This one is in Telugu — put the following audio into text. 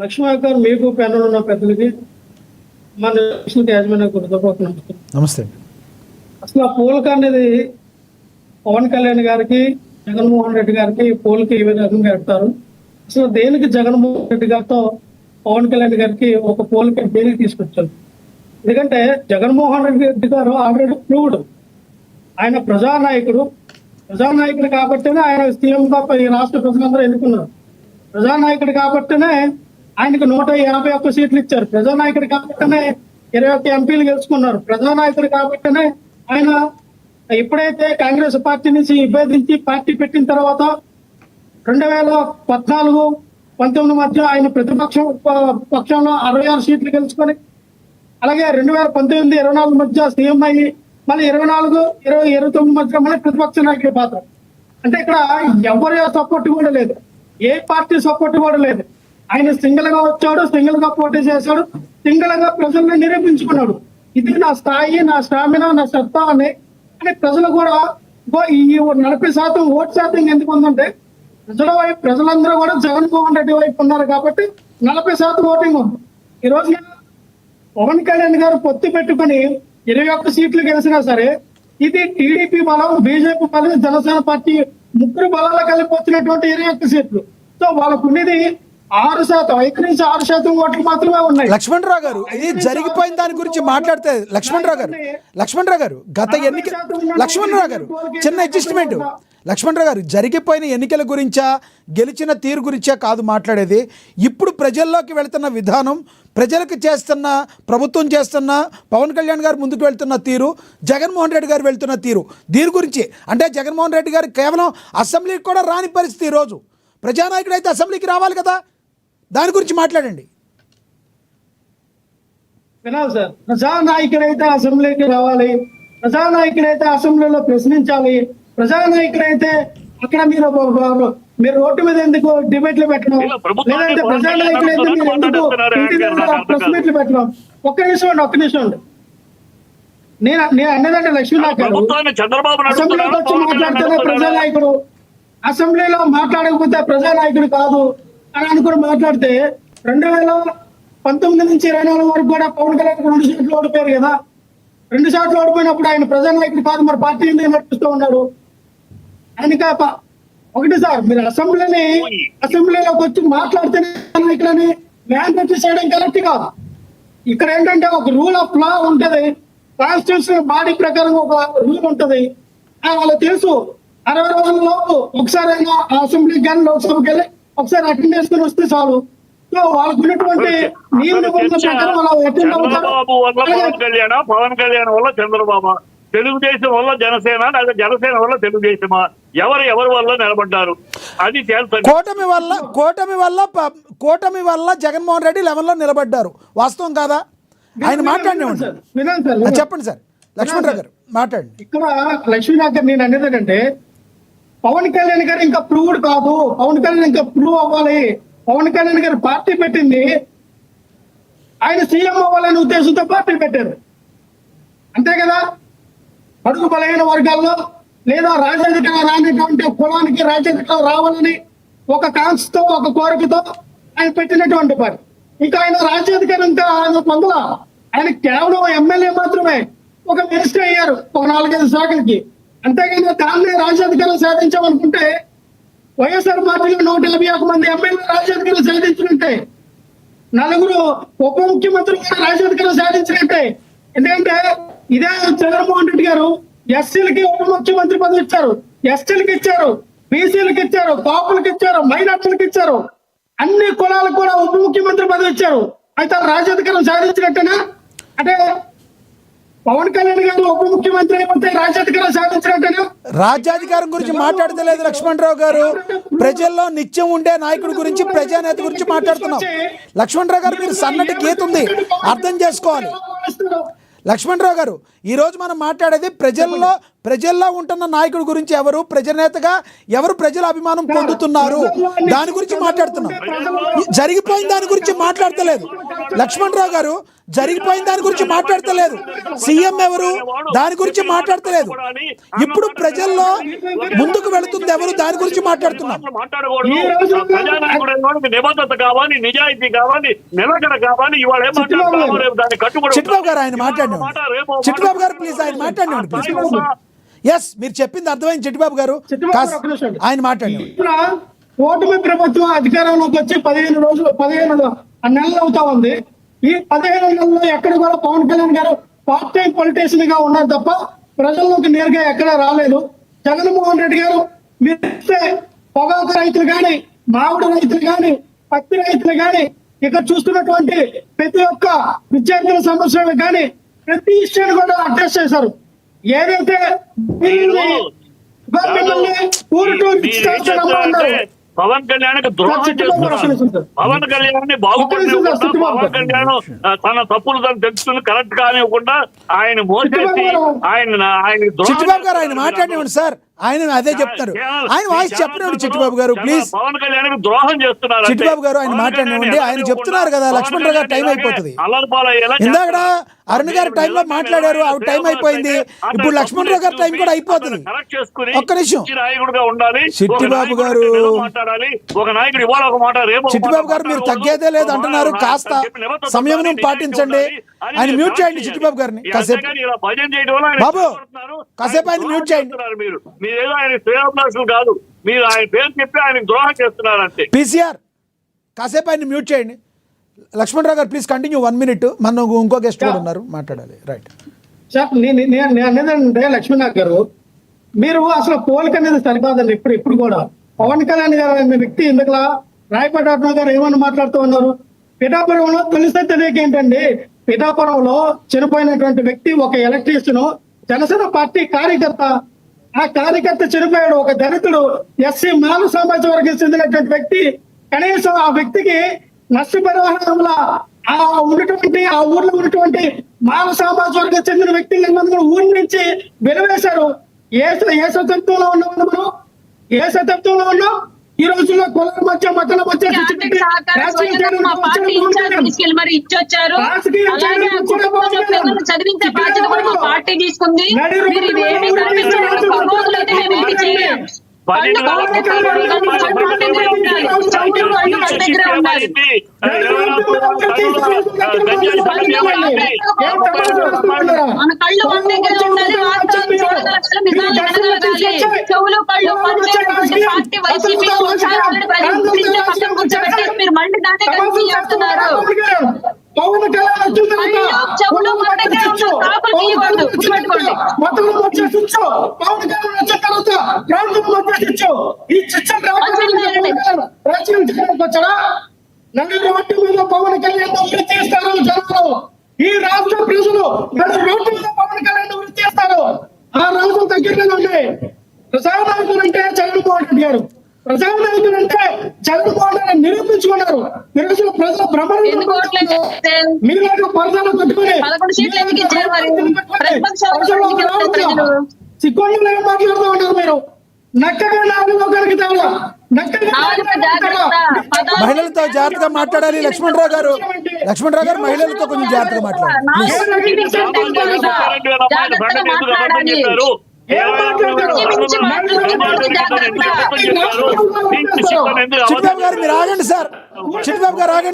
లక్ష్మీ గారు మీకు ప్యానల్ ఉన్న పెద్దలకి మన యాజమాన్య నమస్తే. అసలు ఆ పోలిక అనేది పవన్ కళ్యాణ్ గారికి జగన్మోహన్ రెడ్డి గారికి పోలిక ఏ విధంగా పెడతారు? అసలు దేనికి జగన్మోహన్ రెడ్డి గారితో పవన్ కళ్యాణ్ గారికి ఒక పోలిక దేనికి తీసుకొచ్చారు? ఎందుకంటే జగన్మోహన్ రెడ్డి గారు ఆల్రెడీ ప్రూవ్డ్ ఆయన ప్రజానాయకుడు కాబట్టినే ఆయన సీఎంగా ఈ రాష్ట్ర ప్రజలందరూ ఎన్నుకున్నారు. ప్రజానాయకుడు కాబట్టినే ఆయనకు 151 సీట్లు ఇచ్చారు. ప్రజానాయకుడు కాబట్టినే 21 ఎంపీలు గెలుచుకున్నారు. ప్రజానాయకుడు కాబట్టినే ఆయన ఎప్పుడైతే కాంగ్రెస్ పార్టీ నుంచి విభేదించి పార్టీ పెట్టిన తర్వాత 2014-19 మధ్య ఆయన పక్షంలో 66 సీట్లు గెలుచుకొని, అలాగే 2019-24 మధ్య సీఎం అయ్యి మళ్ళీ 24-29 మధ్య మళ్ళీ ప్రతిపక్ష నాయకుడి పాత్ర. అంటే ఇక్కడ ఎవరి సపోర్ట్ కూడా లేదు, ఏ పార్టీ సపోర్ట్ కూడా లేదు. ఆయన సింగిల్ గా వచ్చాడు, సింగిల్ గా పోటీ చేశాడు, సింగిల్ గా ప్రజల్ని నిరూపించుకున్నాడు. ఇది నా స్థాయి, నా స్టామినా, నా సత్తా అని ప్రజలు కూడా ఈ 40% ఓటు శాతం ఎందుకు ఉందంటే ప్రజలందరూ కూడా జగన్మోహన్ రెడ్డి వైపు ఉన్నారు కాబట్టి 40% ఓటింగ్ ఉంది. ఈ రోజు పవన్ కళ్యాణ్ గారు పొత్తు పెట్టుకుని 21 సీట్లు గెలిచినా సరే ఇది టీడీపీ బలం, బీజేపీ బలం, జనసేన పార్టీ ముగ్గురు బలాలు కలిపి వచ్చినటువంటి 21 సీట్లు. సో వాళ్ళకు ఉన్నది 6%, 5 నుంచి 6% ఓట్లు మాత్రమే ఉన్నాయి. లక్ష్మణరావు గారు, ఇది జరిగిపోయిన దాని గురించి మాట్లాడితే లక్ష్మణరావు గారు గత ఎన్నిక లక్ష్మణరావు గారు చిన్న అడ్జస్ట్మెంట్. లక్ష్మణరావు గారు, జరిగిపోయిన ఎన్నికల గురించా గెలిచిన తీరు గురించా కాదు మాట్లాడేది. ఇప్పుడు ప్రజల్లోకి వెళ్తున్న విధానం, ప్రజలకు చేస్తున్న ప్రభుత్వం చేస్తున్న పవన్ కళ్యాణ్ గారు ముందుకు వెళ్తున్న తీరు, జగన్మోహన్ రెడ్డి గారు వెళ్తున్న తీరు, దీని గురించి. అంటే జగన్మోహన్ రెడ్డి గారు కేవలం అసెంబ్లీకి కూడా రాని పరిస్థితి. ఈరోజు ప్రజానాయకుడు అయితే అసెంబ్లీకి రావాలి కదా, దాని గురించి మాట్లాడండి. వినాలి సార్, ప్రజానాయకుడైతే అసెంబ్లీకి రావాలి, ప్రజానాయకుడైతే అసెంబ్లీలో ప్రశ్నించాలి, ప్రజానాయకుడైతే అక్కడ మీరు రోడ్డు మీద ఎందుకు డిబేట్లు పెట్టడం, లేదంటే ప్రజానాయకుడైతే మీరు ఎందుకు ప్రెస్ మీట్లు పెట్టడం? ఒక్క నిమిషం అండి. నేను అన్నదంటే లక్ష్మీనాథ్ గారు అసెంబ్లీకి వచ్చి మాట్లాడితేనే ప్రజానాయకుడు, అసెంబ్లీలో మాట్లాడకపోతే ప్రజానాయకుడు కాదు అని అనుకుని మాట్లాడితే 2019 నుంచి 24 వరకు కూడా పవన్ కళ్యాణ్ 2 సీట్లు ఓడిపోయారు కదా. 2 సీట్లు ఓడిపోయినప్పుడు ఆయన ప్రజానాయకుడు కాదు, మరి పార్టీ ఎందుకు నడిపిస్తూ ఉన్నాడు? ఆయనకి ఒకటి సార్, మీరు అసెంబ్లీలోకి వచ్చి మాట్లాడితేనే నాయకులని మ్యానిఫెస్టో చేయడం కరెక్ట్ కాదు. ఇక్కడ ఏంటంటే ఒక రూల్ ఆఫ్ లా ఉంటది, కాన్స్టిట్యూషన్ బాడీ ప్రకారం ఒక రూల్ ఉంటది. వాళ్ళకి తెలుసు 60 రోజుల లోపు ఒకసారి అయినా అసెంబ్లీకి కానీ లోక్సభకి వెళ్ళి ఒకసారి అటెండ్ చేసుకుని వస్తే చాలు. సో వాళ్ళకు ఉన్నటువంటి పవన్ కళ్యాణ్ వల్ల చంద్రబాబు, తెలుగుదేశం వల్ల జనసేన, లేదా జనసేన వల్ల తెలుగుదేశమా, ఎవరి వల్ల నిలబడ్డారు అది కూటమి వల్ల జగన్మోహన్ రెడ్డి 11 లో నిలబడ్డారు. వాస్తవం కాదా? ఆయన మాట్లాడిన చెప్పండి సార్. లక్ష్మణరావు గారు మాట్లాడండి. ఇక్కడ లక్ష్మీనాథ్ గారు నేను అనేది ఏంటంటే, పవన్ కళ్యాణ్ గారు ఇంకా ప్రూవ్డ్ కాదు, పవన్ కళ్యాణ్ ఇంకా ప్రూవ్ అవ్వాలి. పవన్ కళ్యాణ్ గారు పార్టీ పెట్టింది ఆయన సీఎం అవ్వాలనే ఉద్దేశంతో పార్టీ పెట్టారు, అంతే కదా. బడుగు బలహీన వర్గాల్లో లేదా రాజకీయ రానటువంటి కులానికి రాజకీయ రావాలని ఒక కాన్స్తో, ఒక కోరికతో ఆయన పెట్టినటువంటి పార్టీ. ఇంకా ఆయన రాజ్యాధికారం ఇంకా ఆయన పొందల, ఆయన కేవలం ఎమ్మెల్యే మాత్రమే, ఒక మినిస్టర్ అయ్యారు ఒక 4-5 శాఖలకి. అంతేగాని తానే రాజ్యాధికారం సాధించామనుకుంటే వైఎస్ఆర్ పార్టీలో 151 మంది ఎమ్మెల్యే రాజ్యాధికారం సాధించినట్టే, 4 ఉప ముఖ్యమంత్రులు కూడా రాజ్యాధికారం సాధించినట్టే. ఎందుకంటే ఇదే చంద్రమోహన్ రెడ్డి గారు ఎస్సీలకి ఉప ముఖ్యమంత్రి పదవి ఇచ్చారు, ఎస్టీలకు ఇచ్చారు, బీసీలకు ఇచ్చారు, కాపులకు ఇచ్చారు, మైనార్టీలకు ఇచ్చారు, అన్ని కులాలకు కూడా ఉప ముఖ్యమంత్రి పదవి ఇచ్చారు. అయితే రాజ్యాధికారం సాధించినట్టేనా? అంటే పవన్ కళ్యాణ్ గారు ఉప ముఖ్యమంత్రి అయిపోతే రాజ్యాధికారం సాధించినట్టేనా? రాజ్యాధికారం గురించి మాట్లాడతలేదు లక్ష్మణరావు గారు. ప్రజల్లో నిత్యం ఉండే నాయకుడి గురించి, ప్రజానేత గురించి మాట్లాడుతున్నాం. లక్ష్మణరావు గారు, మీరు సన్నటి గీత ఉంది, అర్థం చేసుకోవాలి. లక్ష్మణరావు గారు, ఈరోజు మనం మాట్లాడేది ప్రజల్లో ఉంటున్న నాయకుడి గురించి, ఎవరు ప్రజనేతగా ఎవరు ప్రజల అభిమానం పొందుతున్నారు దాని గురించి మాట్లాడుతున్నాం. జరిగిపోయిన దాని గురించి మాట్లాడతలేదు. లక్ష్మణరావు గారు జరిగిపోయిన దాని గురించి మాట్లాడతలేదు. సీఎం ఎవరు దాని గురించి మాట్లాడతలేదు. ఇప్పుడు ప్రజల్లో ముందుకు వెళుతుంది ఎవరు దాని గురించి మాట్లాడుతున్నాం. మాట్లాడకూడదు. ప్రజానాయకుడు నిబద్ధత కావాలి, నిజాయితీ కావాలి, నిలకడ కావాలి. ఇవాళ ఏం మాట్లాడుతున్నారో రేపు దాన్ని కట్టుబడి చిట్టిబాబు గారు ఆయన మాట్లాడినాడు. చిట్టిబాబు గారు ప్లీజ్ ఆయన మాట్లాడినాడు ప్లీజ్. ఎస్ మీరు చెప్పింది అర్థమైంది చిట్టిబాబు గారు. ఆయన మాట్లాడినాడు. ఇప్పుడు కూటమి ప్రభుత్వం అధికారంలోకి వచ్చి 15 నెలలు అవుతా ఉంది. ఈ 15 నెలల్లో ఎక్కడ కూడా పవన్ కళ్యాణ్ గారు పార్ట్ టైం పొలిటీషియన్ గా ఉన్నారు తప్ప ప్రజల్లోకి నేరుగా ఎక్కడ రాలేదు. జగన్మోహన్ రెడ్డి గారు మీరు చూస్తే పొగాకు రైతులు గాని, మామిడి రైతులు గాని, పత్తి రైతులు గాని, ఇక్కడ చూస్తున్నటువంటి ప్రతి ఒక్క విద్యార్థుల సమస్యలు గాని ప్రతి విషయాన్ని కూడా అడ్రస్ చేశారు. ఏదైతే పవన్ కళ్యాణ్ ద్రోహం చేస్తున్నారు. పవన్ కళ్యాణ్ బాగుపడకుండా, పవన్ కళ్యాణ్ తన తప్పులు తను తెలుసుకుని కరెక్ట్ కానివ్వకుండా ఆయన మోసేసి ఆయన చిట్టిబాబు గారు ఆయన మాట్లాడినాడు సార్. ఆయన అదే చెప్తారు. ఆయన వాయిస్ చెప్పినాడు చిట్టిబాబు గారు ప్లీజ్. పవన్ కళ్యాణ్ ద్రోహం చేస్తున్నారు. చిట్టిబాబు గారు ఆయన మాట్లాడినామండి. ఆయన చెప్తున్నారు కదా లక్ష్మణరావు గారు టైం అయిపోతుంది. ఇందాక అరుణ్ గారు టైంలో మాట్లాడారు, ఆ టైం అయిపోయింది. ఇప్పుడు లక్ష్మణరావు గారు టైం కూడా అయిపోతుంది. ఒక్క నిమిషం చిట్టిబాబు గారు, ఒక నాయకుడు ఇవాళ ఒక మాట, రేపు చిట్టిబాబు గారు మీరు తగ్గేదే లేదు అంటున్నారు. కాస్త సంయమనం పాటించండి. ఆయన మ్యూట్ చేయండి చిట్టిబాబు గారిని కాసేపు. బాబు కాసేపు ఆయన మ్యూట్ చేయండి. మీరేదో ఆయన శ్రేయాభిలాషులు కాదు, మీరు ఆయన పేరు చెప్పి ఆయన ద్రోహం చేస్తున్నారు అంతే. పీసీఆర్ కాసేపు ఆయన మ్యూట్ చేయండి. లక్ష్మణరావు గారు ప్లీజ్ కంటిన్యూ 1 minute. మన ఇంకో గెస్ట్ కూడా ఉన్నారు, మాట్లాడాలి. రైట్ సార్ నేను అనేదంటే లక్ష్మీనాథ్ గారు, మీరు అసలు పోలిక అనేది సరికాదండి. ఇప్పుడు కూడా పవన్ కళ్యాణ్ గారు అనే వ్యక్తి ఇందుకలా రాయపాటి అర్ణ గారు ఏమని మాట్లాడుతూ ఉన్నారు. పిఠాపురంలో తొలిసే తెలియక ఏంటండి, పిఠాపురంలో చనిపోయినటువంటి వ్యక్తి ఒక ఎలక్ట్రీషియన్, జనసేన పార్టీ కార్యకర్త. ఆ కార్యకర్త చనిపోయాడు. ఒక దళితుడు, ఎస్సీ మానవ సామాజిక వర్గం చెందినటువంటి వ్యక్తి. కనీసం ఆ వ్యక్తికి నష్టపరిహారంలో ఆ ఊర్లో ఉన్నటువంటి మానవ సామాజిక వర్గం చెందిన వ్యక్తులందరూ ఊరి నుంచి వెలివేశారు. ఏ శతాబ్దంలో ఉన్నాం మనం? ఏ శతాబ్దంలో ఉన్నాం? ఈ రోజుల్లో కులాల మధ్య మతాల మధ్య చదివించే బాధ్యత కూడా మా పార్టీ తీసుకుంది. మన కళ్ళు మన దగ్గర ఉండాలి, వాస్తవాలు చూడగలగాలి, నిజాలు వినగలగాలి. చెవులు కళ్ళు పనిచేయడానికి పార్టీ వైసీపీ పక్కన కూర్చోబెట్టి మీరు మళ్ళీ దాన్ని కలిసి చేస్తున్నారు. చెవులు మన దగ్గర కాపులు తీయకూడదు, గుర్తుపెట్టుకోండి. పవన్ కళ్యాణ్ చేస్తారు జనాలు. ఈ రాష్ట్ర ప్రజలు రోడ్డు మీద పవన్ కళ్యాణ్ చేస్తారు. ఆ రాష్ట్రం దగ్గరగా ఉంది. ప్రజానాయకులు అంటే జగన్మోహన్ రెడ్డి గారు, ప్రజానాయకులు అంటే జగన్మోహన్ రెడ్డి నిరూపించుకున్నారు. ఈ రోజు ప్రజలు భ్రమణ మీలాగా పరదాలు కట్టుకుని సిగ్గుండలో ఏం మాట్లాడుతూ ఉన్నారు మీరు? నక్కగా నాలుగు కలిగితారా? మహిళలతో జాగ్రత్తగా మాట్లాడాలి లక్ష్మణరావు గారు. లక్ష్మణరావు గారు మహిళలతో కొంచెం జాగ్రత్తగా మాట్లాడాలి. చిట్టిబాబు గారు మీరు ఆగండి సార్. చిట్టిబాబు గారు ఆగండి.